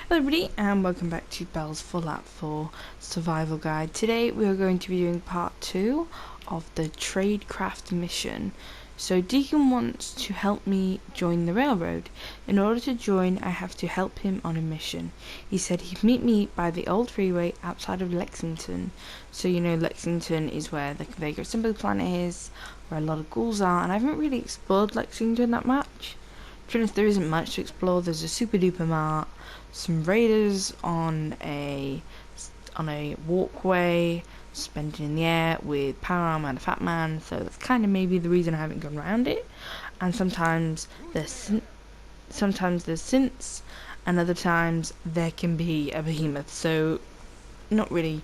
Hello everybody and welcome back to Belle's Fallout 4 Survival Guide. Today we are going to be doing part 2 of the Tradecraft mission. So Deacon wants to help me join the railroad. In order to join, I have to help him on a mission. He said he'd meet me by the old freeway outside of Lexington. So you know Lexington is where the Vega Assembly Plant is, where a lot of ghouls are, and I haven't really explored Lexington that much. To be honest, there isn't much to explore. There's a super duper mart, some raiders on a walkway, suspended in the air with power armor and a fat man. So that's kind of maybe the reason I haven't gone around it. And sometimes there's synths, and other times there can be a behemoth. So not really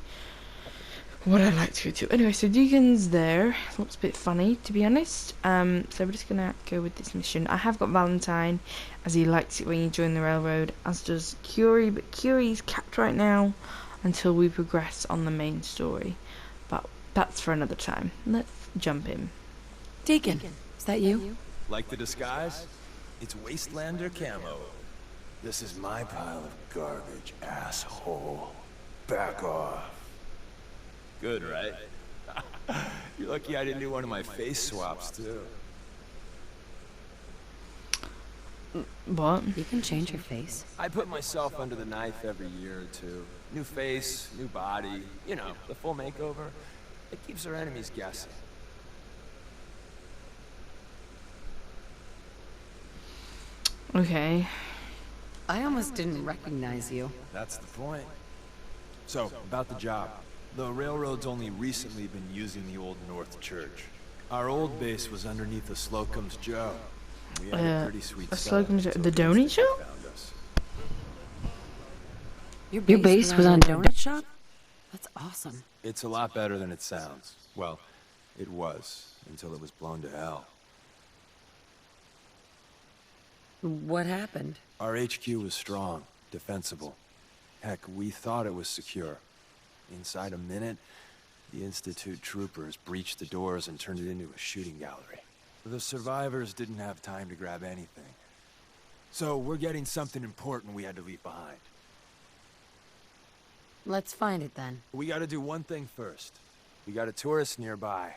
what I'd like to go to. Anyway, so Deacon's there. Looks a bit funny, to be honest. So we're just gonna go with this mission. I have got Valentine, as he likes it when you join the railroad, as does Curie, but Curie's capped right now until we progress on the main story. But that's for another time. Let's jump in. Deacon, is that you? Like the disguise? It's Wastelander camo. This is my pile of garbage, asshole. Back off. Good, right? You're lucky I didn't do one of my face swaps, too. What? You can change your face. I put myself under the knife every year or two. New face, new body, you know, the full makeover. It keeps our enemies guessing. Okay. I almost didn't recognize you. That's the point. So, about the job. The railroad's only recently been using the Old North Church. Our old base was underneath the Slocum's Joe. We had a pretty sweet Slocum's Joe? The donut shop? Your base was on Donut Shop? That's awesome. It's a lot better than it sounds. Well, it was, until it was blown to hell. What happened? Our HQ was strong, defensible. Heck, we thought it was secure. Inside a minute, the Institute troopers breached the doors and turned it into a shooting gallery. The survivors didn't have time to grab anything. So we're getting something important we had to leave behind. Let's find it then. We gotta do one thing first. We got a tourist nearby.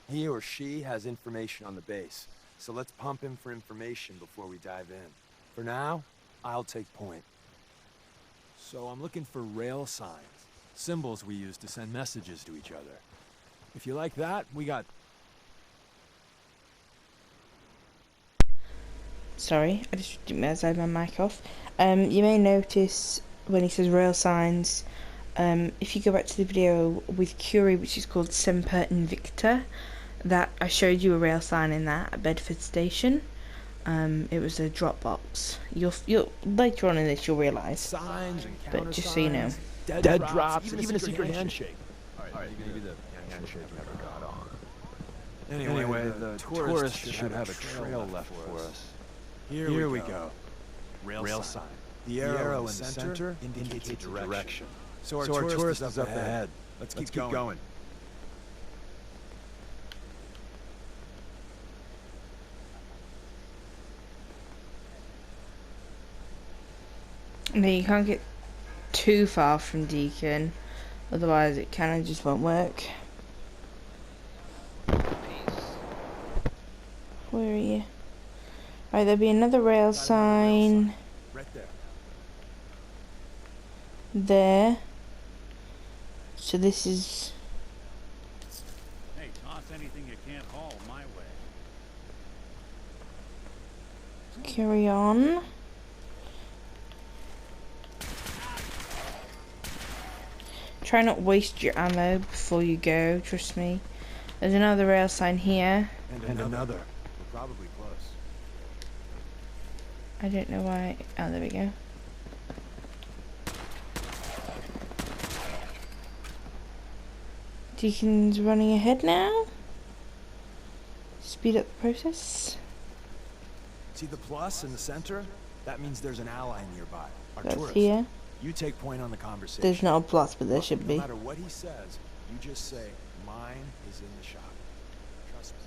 He or she has information on the base. So let's pump him for information before we dive in. For now, I'll take point. So I'm looking for rail signs. Symbols we use to send messages to each other. If you like that, we got... Sorry, I just didn't realise I had my mic off. You may notice when he says rail signs, if you go back to the video with Curie, which is called Semper Invicta, that I showed you a rail sign in that at Bedford Station. It was a drop box. You'll later on in this you'll realise. Signs and but just so you know. Dead drops, even a secret handshake. Alright, maybe the handshake never got on. Anyway, the tourists should have a trail left for us. Here we go. Rail sign. The arrow in the center indicates a direction. So our tourist is up ahead. Let's keep going. No, you can't get too far from Deacon, otherwise it kind of just won't work. Where are you? Right, there'll be another rail sign Right there. there. So this is... Hey, toss anything you can't haul my way. carry on. Try not waste your ammo before you go, trust me. There's another rail sign here. And another. We're probably close. I don't know why. Oh, there we go. Deacon's running ahead now. Speed up the process. See the plus in the center? That means there's an ally nearby. Our That's tourist. here. You take point on the conversation. There's not a plus, but there should be. No matter what he says, you just say, mine is in the shop. Trust me.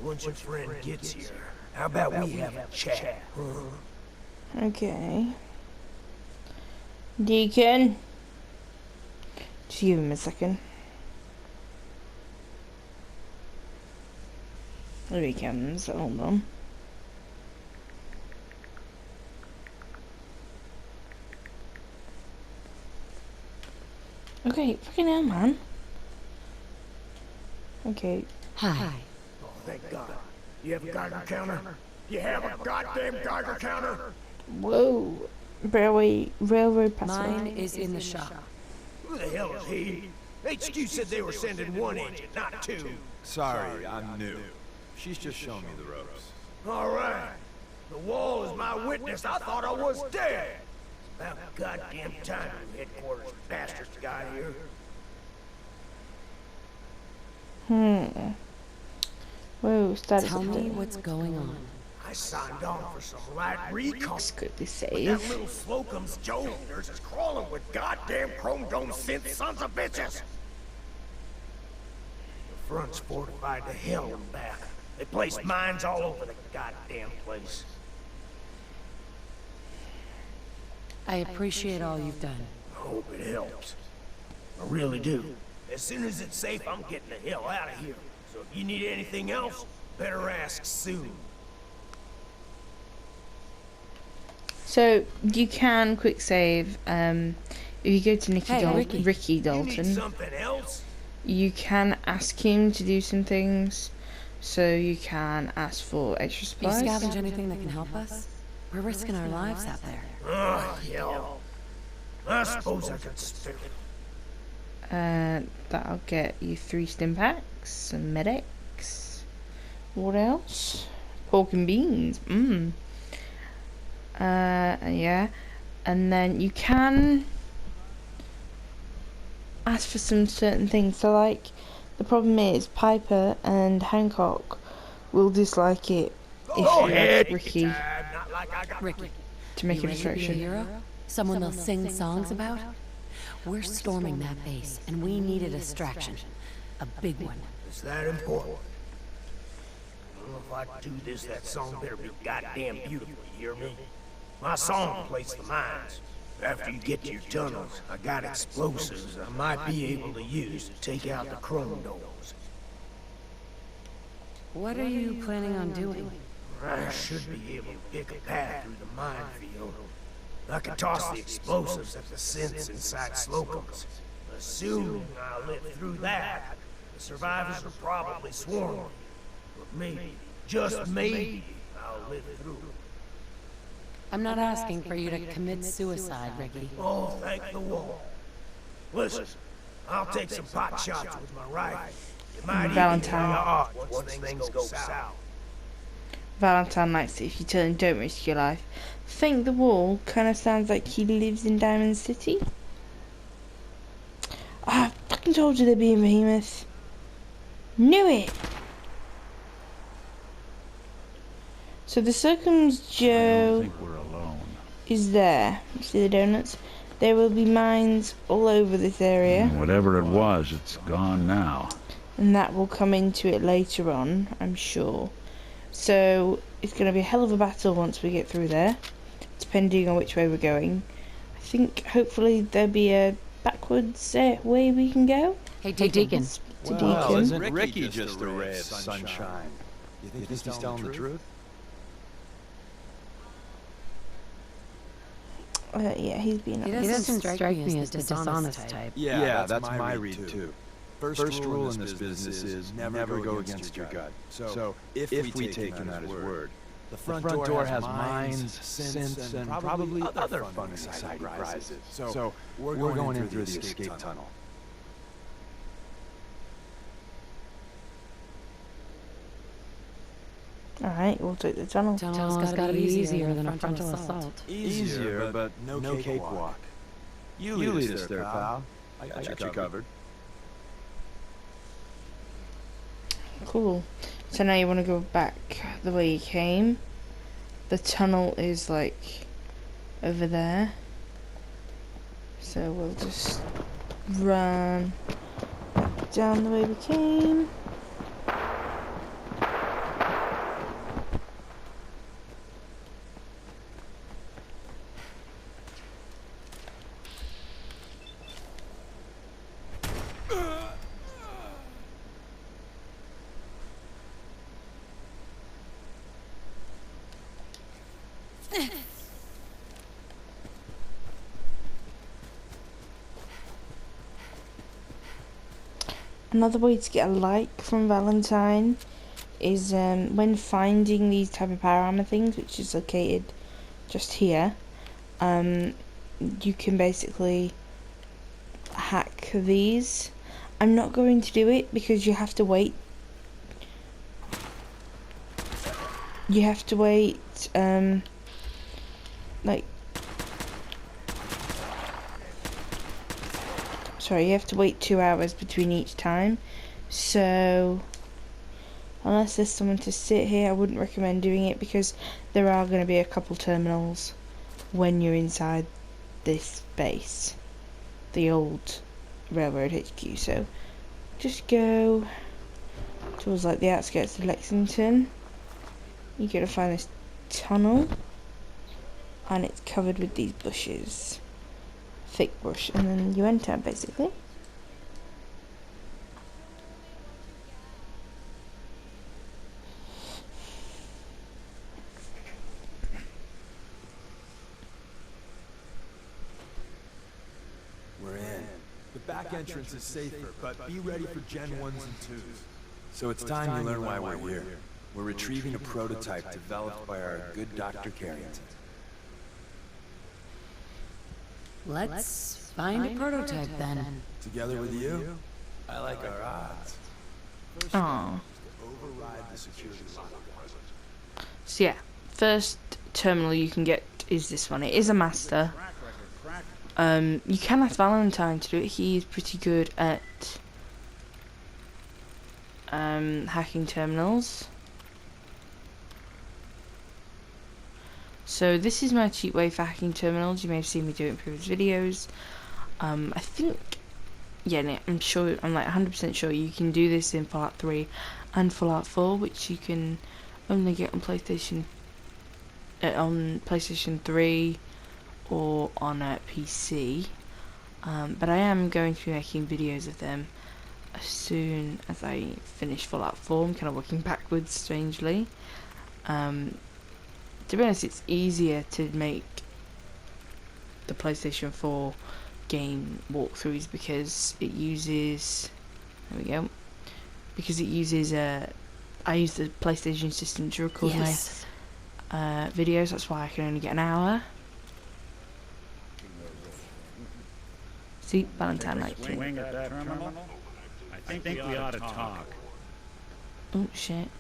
Once your friend gets here, how about we have a chat? Okay. Deacon. Just give him a second. There he comes. Hold on. Okay, fucking hell, man. Okay. Hi. Oh, thank God. You have a Geiger counter? You have a goddamn Geiger counter? Whoa. Railroad passway. Mine is in the shop. Who the hell is he? HQ said they were sending one agent, not two. Sorry, I'm new. She's just showing me the ropes. All right. The wall is my witness. I thought I was dead. It's about goddamn time you headquarters bastards got here. Whoa, status Tell me update. what's going on. I signed on for some light recon. Let's quickly That save. little Slocum's Joe nurse is crawling with goddamn chrome dome synth sons of bitches. The front's fortified to hell and back. They placed mines all over the goddamn place. I appreciate all you've done. I hope it helps. I really do. As soon as it's safe, I'm getting the hell out of here. So if you need anything else, better ask soon. So you can quick save. If you go to Ricky Ricky. You need Dalton, something else? you can ask him to do some things. So you can ask for extra Do you supplies. scavenge anything that can help us? We're risking our lives out there. Oh, hell. I suppose I could spare it. That'll get you 3 stim packs, some medics. What else? Pork and beans. Yeah. And then you can ask for some certain things. So, like, the problem is Piper and Hancock will dislike it if Go you ahead. ask Ricky Not like I got Ricky, to make you a ready to be a distraction. hero? Someone they'll sing songs about? We're storming that base, and we need a distraction. A big one. Is that important? Well, if I do this, that song better be goddamn beautiful, you hear me? My song plays the mines. After you get to your tunnels, I got explosives I might be able to use to take out the chrome domes. What are you planning on doing? I should be able to pick a path through the minefield. I can toss the explosives at the synths inside Slocum's. Assuming I live through that, the survivors will probably swarm me. But maybe, just maybe, I'll live through it. I'm not asking for you to commit suicide, Ricky. Oh, thank the wall. Listen, I'll take some pot shots with my rifle. It might even Valentine. be odd once things go south. Valentine likes it if you tell him don't risk your life. Think the wall kind of sounds like he lives in Diamond City. I fucking told you there'd be a behemoth. Knew it. So the Circum's I don't Joe think we're alone. is there. You see the donuts? There will be mines all over this area, Whatever it was, it's gone now. and that will come into it later on, I'm sure. So it's going to be a hell of a battle once we get through there, depending on which way we're going. I think hopefully there'll be a backwards way we can go. Hey, Deacon. To Well, Deacon. isn't Ricky just a ray of sunshine? You think he's telling the truth? Yeah, he's been He up. doesn't strike me as the dishonest type. Yeah, that's my read too. First rule in this business is never go against your gut. So if we take him at his word, the front door has mines, synths, and probably other fun and exciting prizes. So we're going in through the escape tunnel. Alright, we'll take the tunnel. Tunnel's gotta be easier than a frontal assault. Easier, but no cakewalk. You lead us there, pal. I got you covered. Cool. So now you want to go back the way you came. The tunnel is like over there. So we'll just run back down the way we came. Another way to get a like from Valentine is when finding these type of power armor things, which is located just here, you can basically hack these. I'm not going to do it because you have to wait. You have to wait, like, sorry, you have to wait 2 hours between each time. So, unless there's someone to sit here, I wouldn't recommend doing it because there are going to be a couple terminals when you're inside this base, the old railroad HQ. So, just go towards like the outskirts of Lexington. You're going to find this tunnel, and it's covered with these bushes, thick bush, and then you enter basically. We're in. The back entrance is safer, but be ready for Gen 1s and 2s. So it's time you learn why we're here. We're retrieving a prototype developed by our good Dr. Carrington. Let's find a prototype then. Together with you, I like our odds. Aww. Override the security lock. So yeah, first terminal you can get is this one. It is a master. You can ask Valentine to do it. He is pretty good at hacking terminals. So this is my cheap way for hacking terminals. You may have seen me do it in previous videos. I think, yeah, no, I'm sure, I'm like 100% sure you can do this in Fallout 3 and Fallout 4, which you can only get on PlayStation 3 or on a PC. But I am going to be making videos of them as soon as I finish Fallout 4. I'm kind of working backwards, strangely. To be honest, it's easier to make the PlayStation 4 game walkthroughs because it uses, there we go, because it uses I use the PlayStation system to record my videos. That's why I can only get an hour. See, Valentine liked it. Swing at that terminal? I think we ought to talk. Oh shit.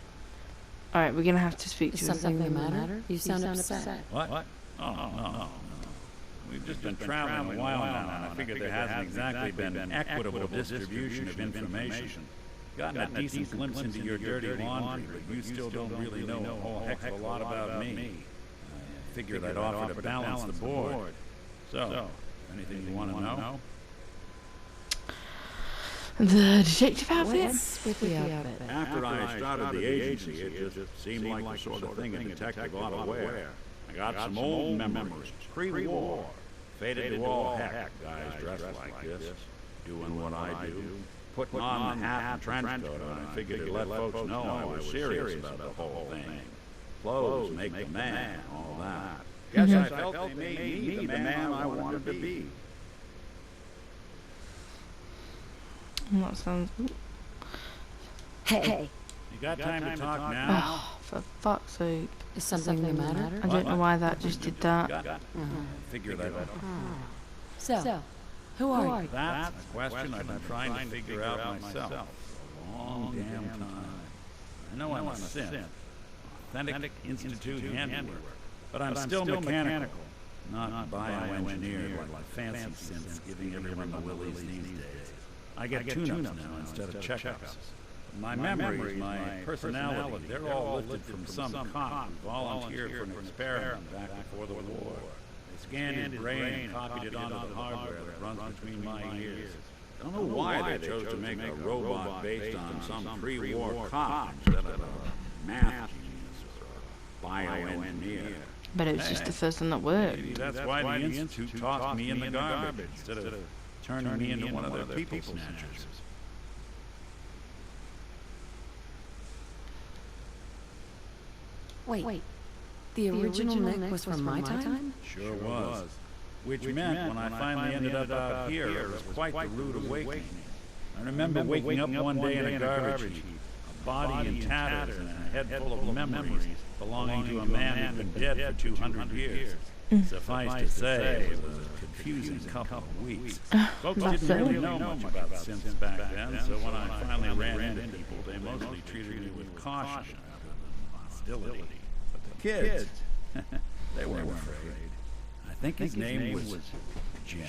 Alright, we're gonna have to speak Is to him. something the matter? You sound upset. What? Oh, no. We've just been traveling a while now, and I figured there hasn't exactly been an equitable distribution of information. Gotten a decent glimpse into your dirty laundry, but you still don't really know a whole heck of a lot about me. I figured I'd offer to balance the board. So, anything you want to know? The detective outfit? What's with the outfit? After I started the agency, it just seemed like the sort of thing a detective ought to wear. I got some old memories, pre-war. Faded to all heck, guys dressed like this, doing what I do, putting on the hat and trench coat, and I figured to let folks know I was serious about the whole thing. Clothes make the man, all that. Guess I felt they made me the man I wanted to be. That sounds... Hey, You got time to talk now? Oh, for fuck's sake. is something the matter? I don't know why that just did that. Figure that out. So, who are you? That's a question I've been trying to figure out myself for a long damn time. I know I'm a synth, authentic institute handiwork, but I'm still mechanical, not bioengineered like fancy synths giving everyone the willies these days. I get tune-ups now instead of checkups. My memories, my personality, they're all lifted from some cop who volunteered for an experiment back before the war. They scanned his brain and copied it onto the hardware that runs between my ears. Don't know why they chose to make a robot based on some pre-war cop instead of a math genius or a bioengineer. But it was just the first one that worked. Maybe that's why the Institute tossed me in the garbage instead of turning me into one of their people snatchers. Wait, The original Nick was from my time? Sure was. Which meant when I finally ended up out here, it was quite the rude awakening. I remember waking up one day in a garbage heap, a body in tatters and a head full of memories belonging to a man who'd been dead for 200 years. Suffice to say, it was a confusing couple of weeks. Folks didn't really know much about synths back then, so when I finally ran into people, they mostly treated me with caution rather than hostility. But the kids, they weren't afraid. I think his name was Jim.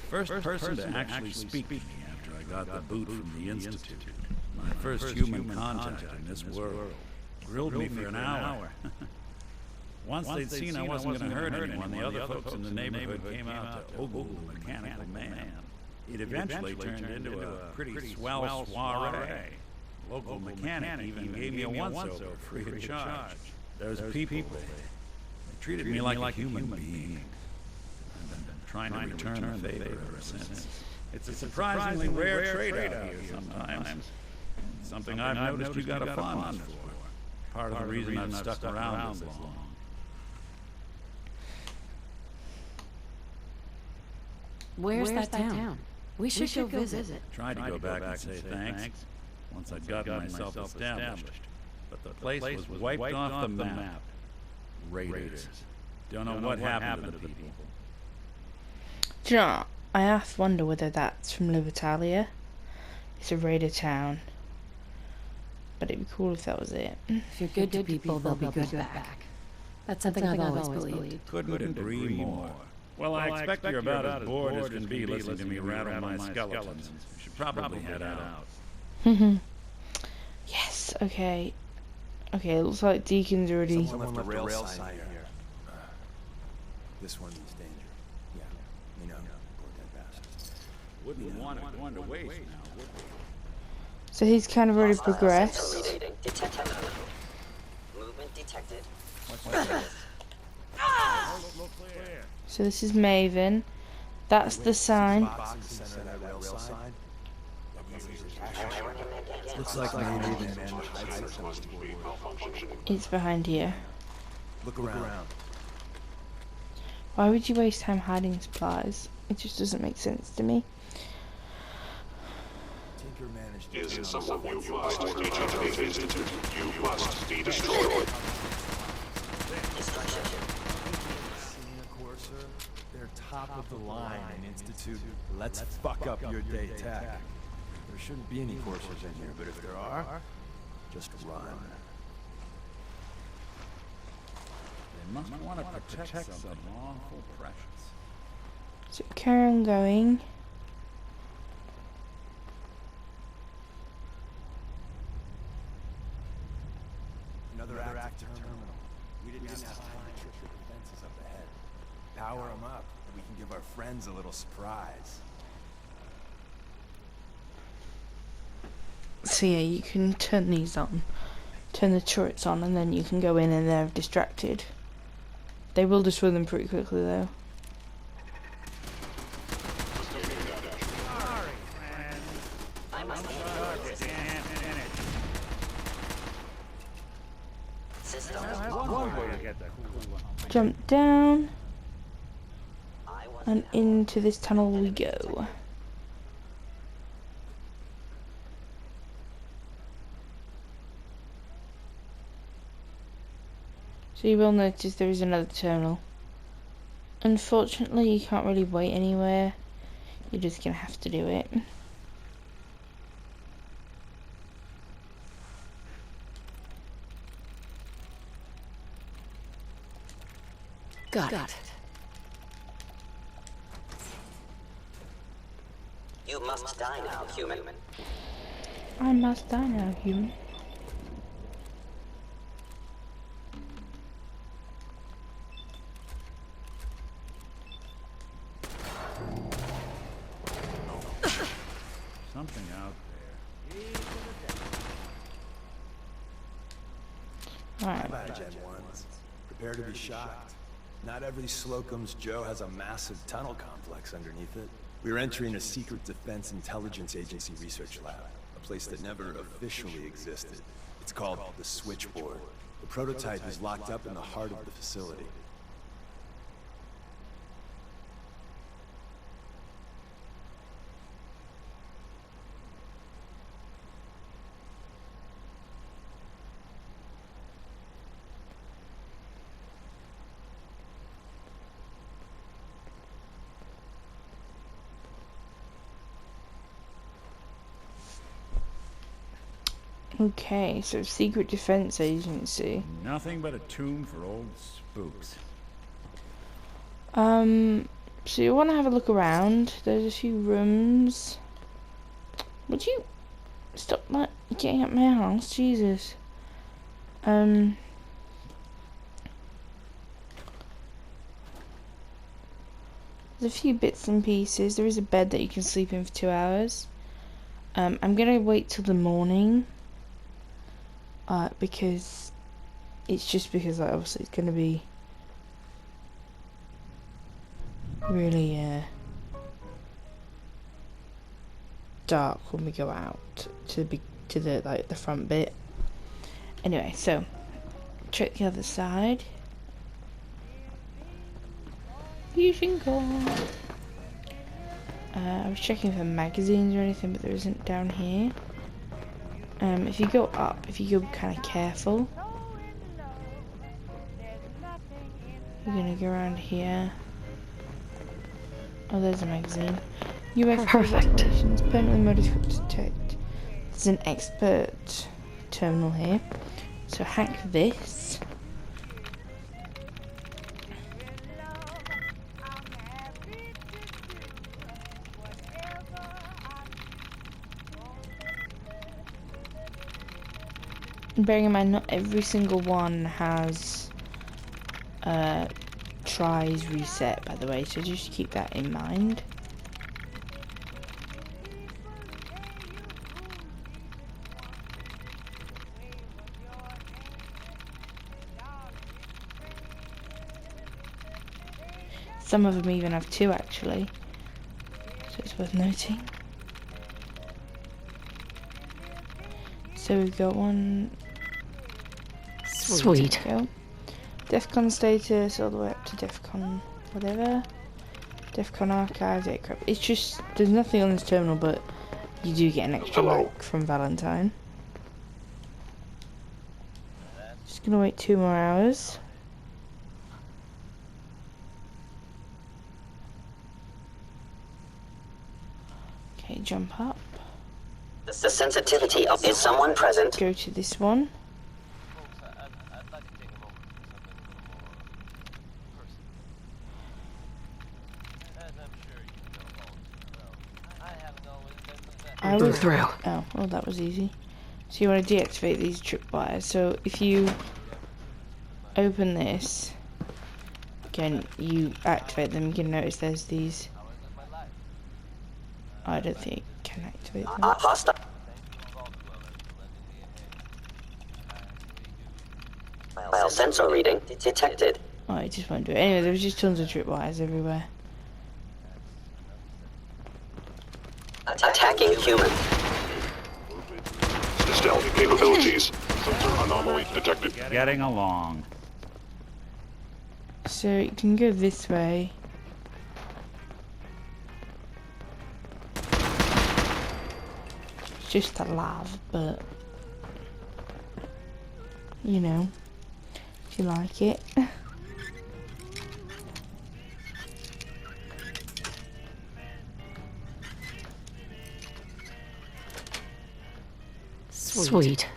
First person to actually speak to me after I got the boot from the Institute. My first human contact in this world. Grilled me for an hour. Once they'd seen I wasn't going to hurt anyone, the other folks in the neighborhood came out to ogle the mechanical man. It eventually turned into a pretty swell soiree. Local mechanic even gave me a once-over free of charge. Those people, they treated me like a human being. I've been trying to return the favor ever since. It's a surprisingly rare trait out here sometimes. Something I've noticed you got a fondness for. Part of the reason I've stuck around this long. Where's that town? We should go visit. Tried to go back and say thanks once I'd gotten myself established. But the place was wiped off the map. Raiders. Don't know what happened to the people. Do you know, I half wonder whether that's from Libertalia. It's a raider town. But it'd be cool if that was it. If you're good to people, they'll be good back. That's something I've always believed. Couldn't agree more. Well, I expect you're about as bored as can be listening to me rattle my skeletons. You should probably head out. Yes, okay. Okay, it looks like Deacon's already... Someone left the rail sign here. This one needs danger. Yeah, you know, poor dead bastards. Wouldn't want it going to waste now, would we? So he's kind of already progressed. Movement detected. So this is Maven. That's the sign. Looks like Maven. It's behind here. Look around. Why would you waste time hiding supplies? It just doesn't make sense to me. Tinker managed to Is someone you must be visited. You must be destroyed. They're top of the line in Institute. Let's fuck up your day tech. There shouldn't be any coursers in here, but if there are, just run. They must want to protect something awful precious. So carry on going. Another active terminal. We didn't have time to trip the fences up ahead. Power them up, and we can give our friends a little surprise. So yeah, you can turn these on. Turn the turrets on, and then you can go in and they're distracted. They will destroy them pretty quickly though. Jump down, and into this tunnel we go. So you will notice there is another terminal. Unfortunately, you can't really wait anywhere. You're just gonna have to do it. Got it. You must die now, human. I must die now, human. Something out there. Alright. Bye, Gen 1s. Prepare to be shocked. Not every Slocum's Joe has a massive tunnel complex underneath it. We're entering a secret Defense Intelligence Agency research lab, a place that never officially existed. It's called the Switchboard. The prototype is locked up in the heart of the facility. Okay, so Secret Defense Agency. Nothing but a tomb for old spooks. So you want to have a look around. There's a few rooms. Would you stop like getting at my house? Jesus. There's a few bits and pieces. There is a bed that you can sleep in for 2 hours. I'm gonna wait till the morning. Because like, obviously it's gonna be really dark when we go out to the like the front bit. Anyway, so check the other side. Fusion core. I was checking for magazines or anything, but there isn't down here. If you go up, if you go kind of careful, you're gonna go around here. Oh, there's a magazine. UFO operations permanently modified to detect. There's an expert terminal here. So hack this. Bearing in mind, not every single one has tries reset, by the way, so just keep that in mind. Some of them even have 2 actually, so it's worth noting. So we've got one. Sweet. Go. DEFCON status all the way up to DEFCON whatever. DEFCON archive, Tradecraft. It's just, there's nothing on this terminal, but you do get an extra like from Valentine. Just gonna wait 2 more hours. Okay, jump up. The sensitivity of... Is someone present? Go to this one. Go through. Oh, well that was easy. So you want to deactivate these tripwires. So if you open this, again, you activate them, you can notice there's these. I don't think you can activate them. Hostile. Sensor reading detected. Oh, it just won't do it. Anyway, there was just tons of tripwires everywhere. Attacking human. Stealth capabilities. Sensor anomaly detected. Getting along. So you can go this way. It's just a lab, but you know, if you like it. Sweet.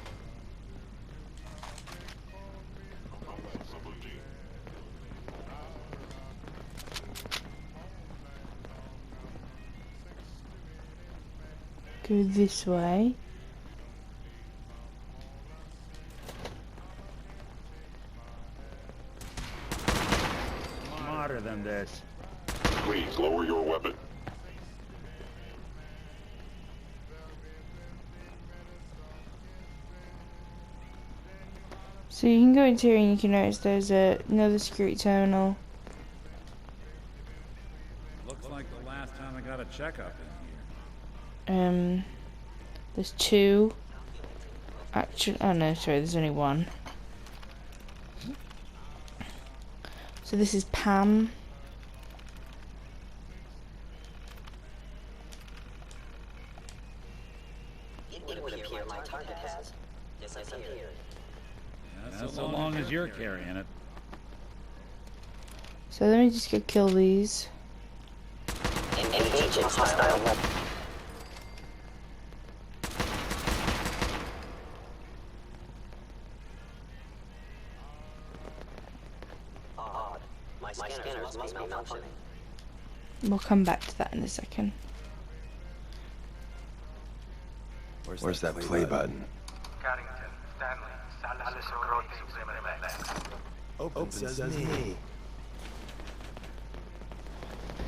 Go this way. Smarter than this. Please lower your weapon. So you can go into here and you can notice there's another security terminal. Looks like the last time I got a checkup in here. There's 2. Actually, oh no, sorry, there's only 1. So this is Pam. It would appear my target has disappeared. That's so long as you're carrying it. So let me just go kill these. Engaging hostile weapon. Odd. My scanners must be malfunctioning. We'll come back to that in a second. Where's that play button? Carrington, Stanley, Salas, Rote, Open sesame.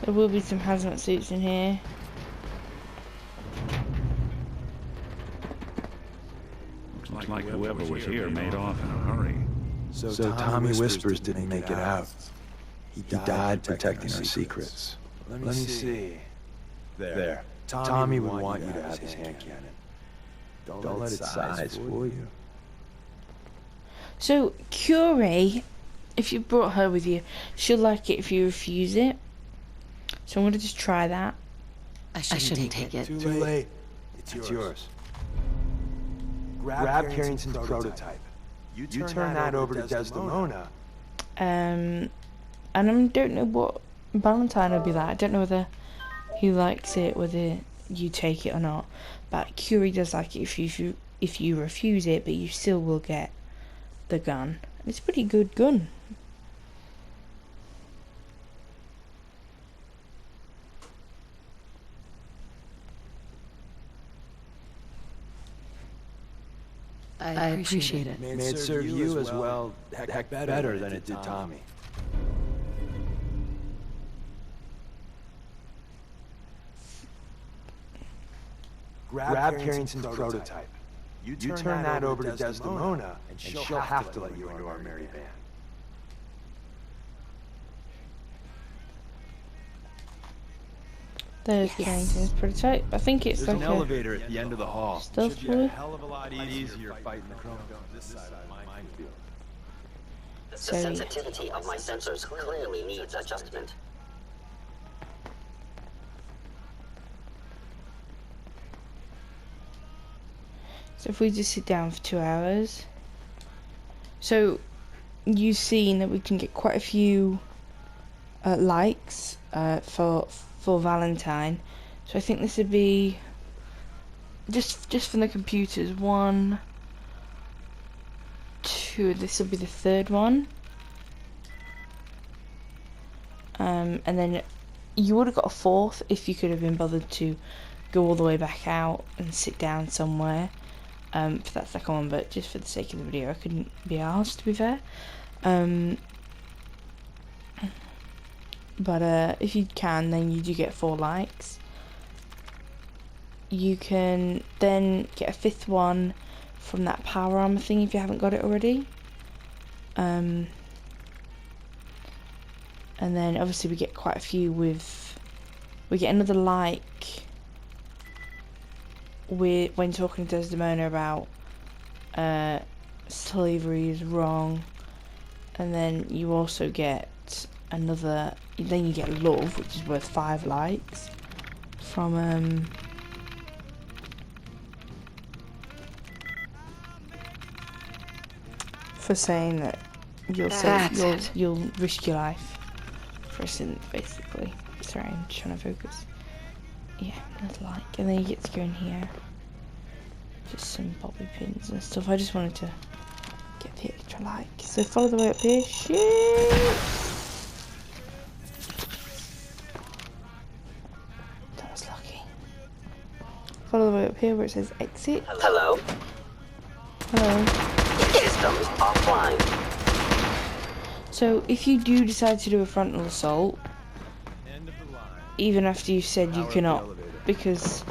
There will be some hazmat suits in here. Looks like whoever was here made off in a hurry. So Tommy Whispers didn't make it out. He died protecting our secrets. Let me see. There. Tommy would want you to have his hand cannon. Don't let it size for you. So Curie, if you brought her with you, she'll like it if you refuse it. So I'm gonna just try that. I shouldn't take it. Too late. It's yours. Grab Carrington's prototype. You turn that over to Desdemona. And I don't know what Valentine will be like. I don't know whether he likes it, whether you take it or not. But Curie does like it if you refuse it, but you still will get the gun. It's a pretty good gun. I appreciate it. May it serve you as well, heck better than it did Tommy. Grab Carrington's prototype. You turn that over to Desdemona, and she'll have to let you into our merry band. There's Carrington's prototype. I think it's There's like an a elevator at the end of the hall. stealth Should be a boy. hell of a lot easier fighting the chronomes this side of the minefield. The So- sensitivity of my sensors clearly needs adjustment. So if we just sit down for 2 hours. So you've seen that we can get quite a few likes for Valentine. So I think this would be just from the computers. 1, 2. This will be the third one. And then you would have got a fourth if you could have been bothered to go all the way back out and sit down somewhere for that second one, but just for the sake of the video I couldn't be asked, to be fair. But if you can, then you do get 4 likes. You can then get a 5th one from that power armor thing if you haven't got it already. And then obviously we get quite a few we get another like when talking to Desdemona about slavery is wrong. And then you also get another, then you get love, which is worth 5 likes from for saying that you'll risk your life for a synth, basically. Sorry, I'm just trying to focus. Yeah, another like, and then you get to go in here. Just some bobby pins and stuff. I just wanted to get the extra like. So follow the way up here. Shit! That was lucky. Follow the way up here where it says exit. Hello? Hello. Systems offline. So if you do decide to do a frontal assault, even after you said you cannot, because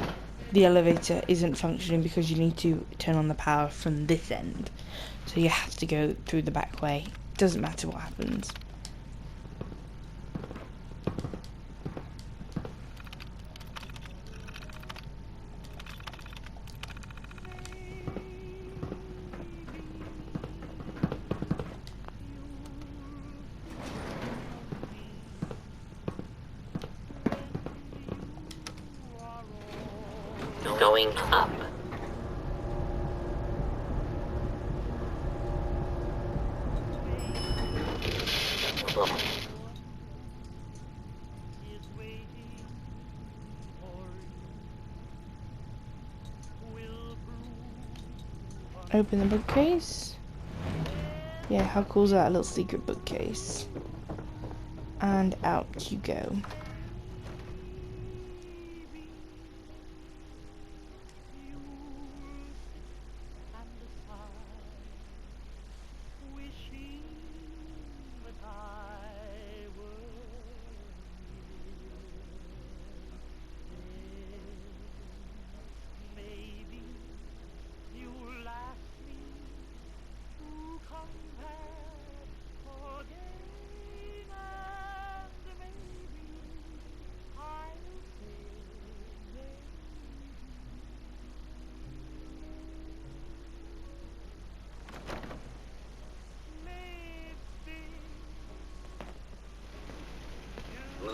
the elevator isn't functioning, because you need to turn on the power from this end, so you have to go through the back way. Doesn't matter what happens. going up. Open the bookcase. Yeah, how cool is that? A little secret bookcase. And out you go.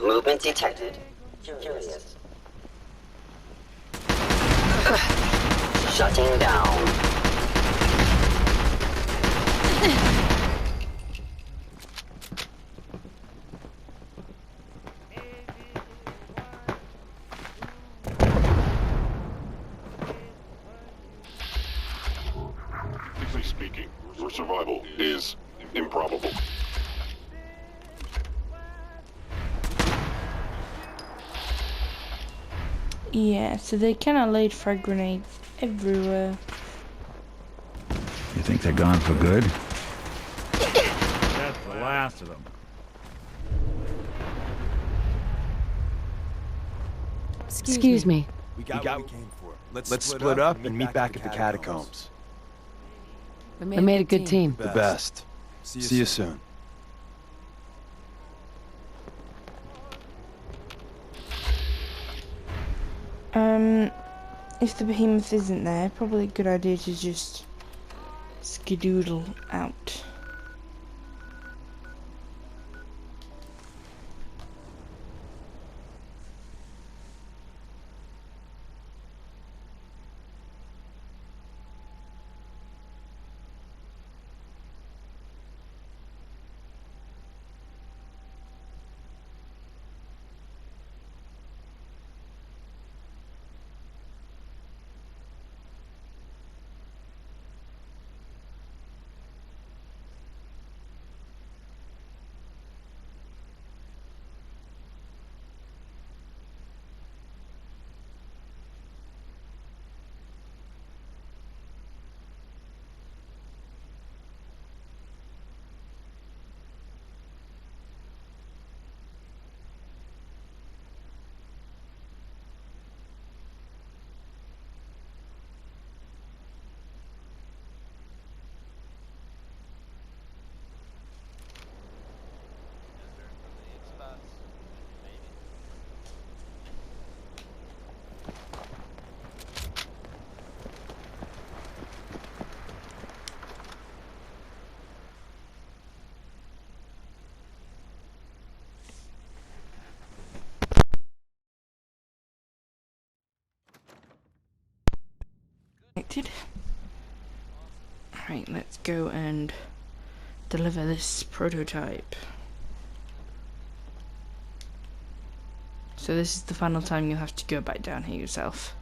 Movement detected. Curious. Shutting down. Physically speaking, your survival is improbable. Yeah, so they kind of laid frag grenades everywhere. You think they're gone for good? That's the last of them. Excuse me. We got what we came for. Let's split up and meet back at the catacombs. We made a good team. The best. See you soon. If the behemoth isn't there, probably a good idea to just skedoodle out. Connected. Right, let's go and deliver this prototype. So this is the final time you'll have to go back down here yourself.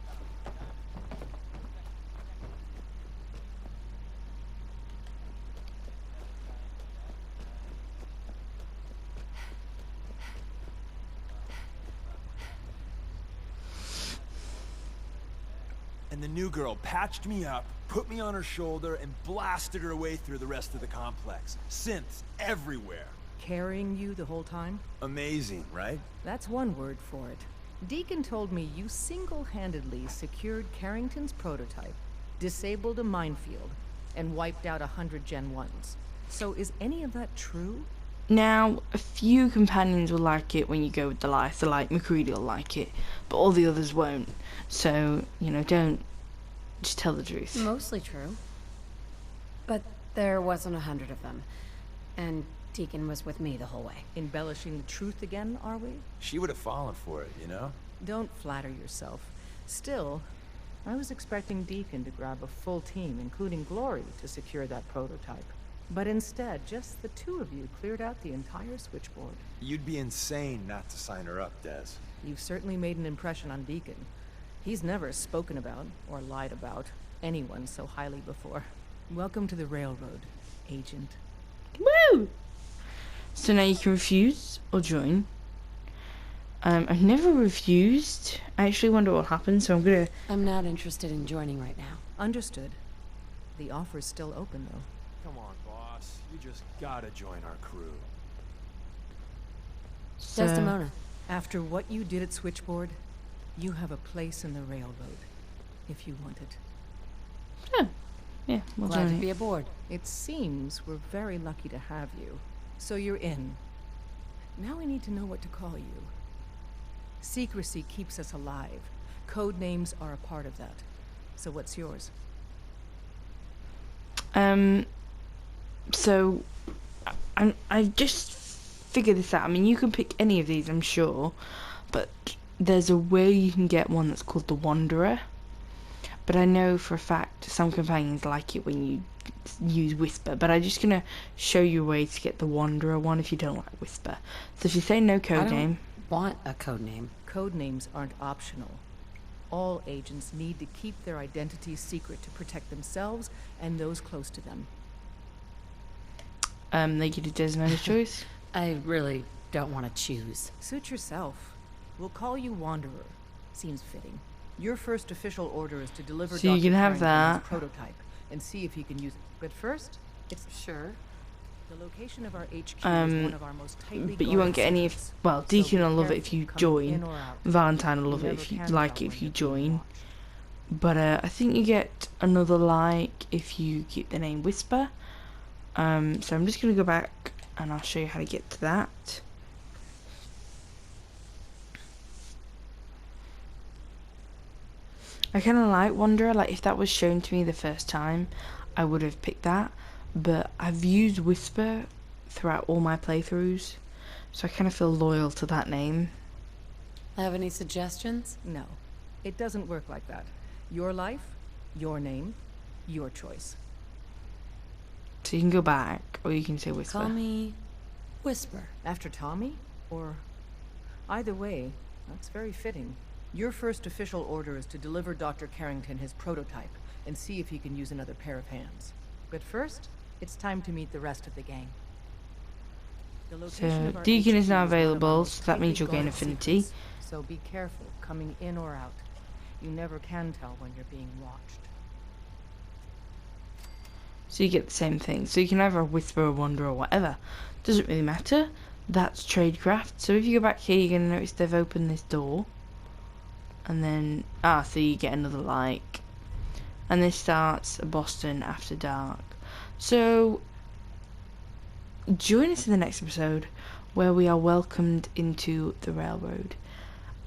And the new girl patched me up, put me on her shoulder, and blasted her way through the rest of the complex. Synths everywhere. Carrying you the whole time? Amazing, right? That's one word for it. Deacon told me you single-handedly secured Carrington's prototype, disabled a minefield, and wiped out 100 Gen 1s. So is any of that true? Now, a few companions will like it when you go with the lie, so like McCready will like it, but all the others won't. So, you know, don't just tell the truth. Mostly true. But there wasn't 100 of them. And Deacon was with me the whole way. Embellishing the truth again, are we? She would have fallen for it, you know? Don't flatter yourself. Still, I was expecting Deacon to grab a full team, including Glory, to secure that prototype. But instead, just the two of you cleared out the entire switchboard. You'd be insane not to sign her up, Des. You've certainly made an impression on Deacon. He's never spoken about, or lied about, anyone so highly before. Welcome to the Railroad, Agent. Woo! So now you can refuse or join. I've never refused. I actually wonder what happens, so I'm not interested in joining right now. Understood. The offer's still open, though. Come on, boss. You just gotta join our crew. Desdemona. After what you did at Switchboard, you have a place in the Railroad, if you want it. Oh, yeah, we'll Glad to join be it. aboard. It seems we're very lucky to have you. So you're in. Now we need to know what to call you. Secrecy keeps us alive. Code names are a part of that. So what's yours? So I just figured this out. I mean, you can pick any of these, I'm sure, but there's a way you can get one that's called the Wanderer. But I know for a fact some companions like it when you use Whisper, but I'm just gonna show you a way to get the Wanderer one if you don't like Whisper. So if you say no code name, Want a code name? Code names aren't optional. All agents need to keep their identities secret to protect themselves and those close to them. they get a Desmona's choice. I really don't want to choose. Suit yourself. We'll call you Wanderer. Seems fitting. Your first official order is to deliver So you Dr. can have Carrington's that. prototype and see if he can use it. But first, it's Sure. the location of our HQ is one of our most tightly But you won't guarded get any if, secrets. well, So Deacon be will love it if careful you coming in join. or out. Valentine will love You it never if you can like tell it when if you you're being join. watched. But I think you get another like if you keep the name Whisper. So I'm just gonna go back and I'll show you how to get to that. I kind of like Wanderer. Like if that was shown to me the first time, I would have picked that. But I've used Whisper throughout all my playthroughs, so I kind of feel loyal to that name. Have any suggestions? No, it doesn't work like that. Your life, your name, your choice. So you can go back, or you can say Whisper. Call me Whisper. After Tommy? Or... Either way, that's very fitting. Your first official order is to deliver Dr. Carrington his prototype and see if he can use another pair of hands. But first, it's time to meet the rest of the gang. The location So of our Deacon is HQ now one of our available, most so that means tightly you'll gain guarded affinity. secrets. So be careful coming in or out. You never can tell when you're being watched. So you get the same thing. So you can either Whisper or Wanderer or whatever. Doesn't really matter. That's Tradecraft. So if you go back here, you're going to notice they've opened this door. And then, so you get another like. And this starts Boston After Dark. So, join us in the next episode where we are welcomed into the railroad.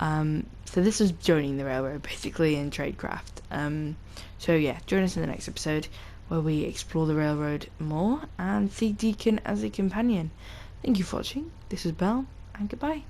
So this was joining the railroad, basically, in Tradecraft. So yeah, join us in the next episode where we explore the railroad more and see Deacon as a companion. Thank you for watching. This is Belle, and goodbye.